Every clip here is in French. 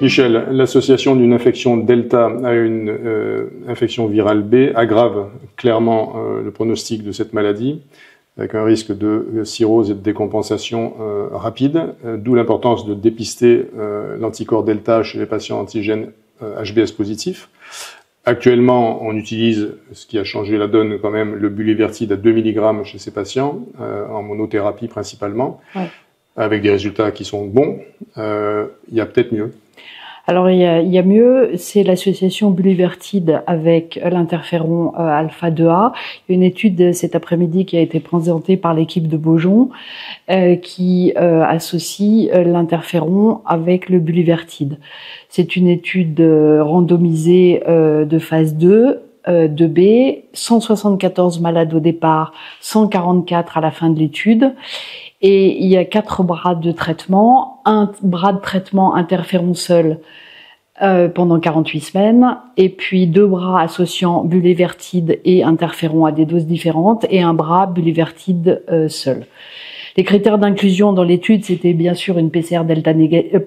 Michel, l'association d'une infection Delta à une infection virale B aggrave clairement le pronostic de cette maladie, avec un risque de cirrhose et de décompensation rapide, d'où l'importance de dépister l'anticorps Delta chez les patients antigènes HBs positifs. Actuellement, on utilise, ce qui a changé la donne quand même, le bulevirtide à 2 mg chez ces patients, en monothérapie principalement, ouais, avec des résultats qui sont bons. Il y a peut-être mieux. Alors il y a mieux, c'est l'association bulevirtide avec l'interféron alpha 2A. Il y a une étude cet après-midi qui a été présentée par l'équipe de Beaujon qui associe l'interféron avec le bulevirtide. C'est une étude randomisée de phase 2. 2B, 174 malades au départ, 144 à la fin de l'étude. Et il y a 4 bras de traitement, un bras de traitement interféron seul pendant 48 semaines, et puis 2 bras associant bulevirtide et interféron à des doses différentes, et un bras bulevirtide seul. Les critères d'inclusion dans l'étude, c'était bien sûr une PCR delta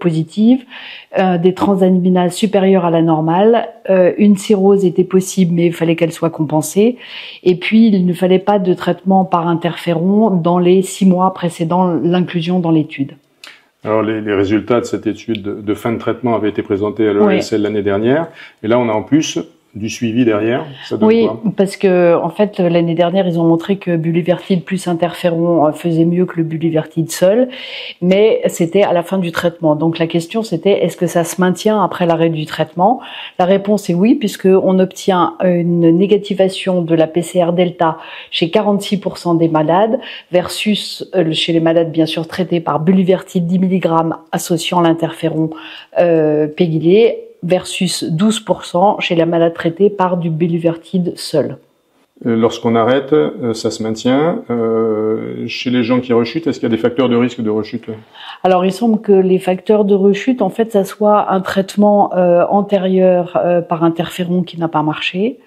positive, des transaminases supérieures à la normale, une cirrhose était possible mais il fallait qu'elle soit compensée, et puis il ne fallait pas de traitement par interféron dans les 6 mois précédant l'inclusion dans l'étude. Alors les résultats de cette étude de fin de traitement avaient été présentés à l'OMSL l'année dernière, et là on a en plus du suivi derrière. Ça donne quoi ? Parce que en fait l'année dernière ils ont montré que bulevirtide plus interféron faisait mieux que le bulevirtide seul, mais c'était à la fin du traitement. Donc la question c'était est-ce que ça se maintient après l'arrêt du traitement ? La réponse est oui, puisque on obtient une négativation de la PCR delta chez 46% des malades versus chez les malades bien sûr traités par bulevirtide 10 mg associant l'interféron pégylé versus 12% chez la malade traitée par du bulevirtide seul. Lorsqu'on arrête, ça se maintient. Chez les gens qui rechutent, est-ce qu'il y a des facteurs de risque de rechute ? Alors, il semble que les facteurs de rechute, en fait, ça soit un traitement antérieur par interféron qui n'a pas marché,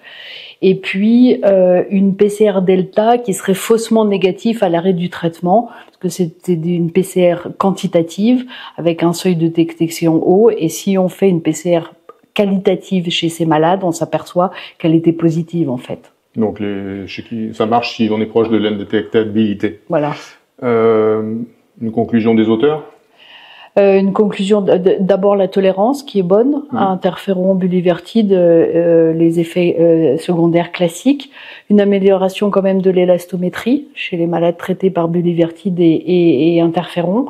et puis une PCR delta qui serait faussement négative à l'arrêt du traitement, parce que c'était une PCR quantitative avec un seuil de détection haut, et si on fait une PCR qualitative chez ces malades, on s'aperçoit qu'elle était positive en fait. Donc chez qui ça marche si on est proche de l'indétectabilité. Voilà. Une conclusion des auteurs ? Une conclusion, d'abord la tolérance qui est bonne, à interféron, bulevirtide, les effets secondaires classiques, une amélioration quand même de l'élastométrie chez les malades traités par bulevirtide et interféron,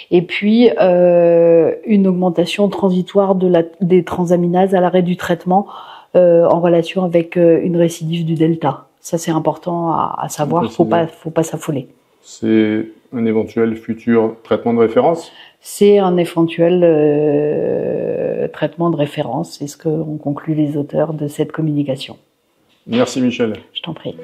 et puis une augmentation transitoire des transaminases à l'arrêt du traitement en relation avec une récidive du delta. Ça c'est important à savoir, faut pas s'affoler. C'est un éventuel futur traitement de référence ? C'est un éventuel traitement de référence, c'est ce qu'ont conclu les auteurs de cette communication. Merci Michel. Je t'en prie.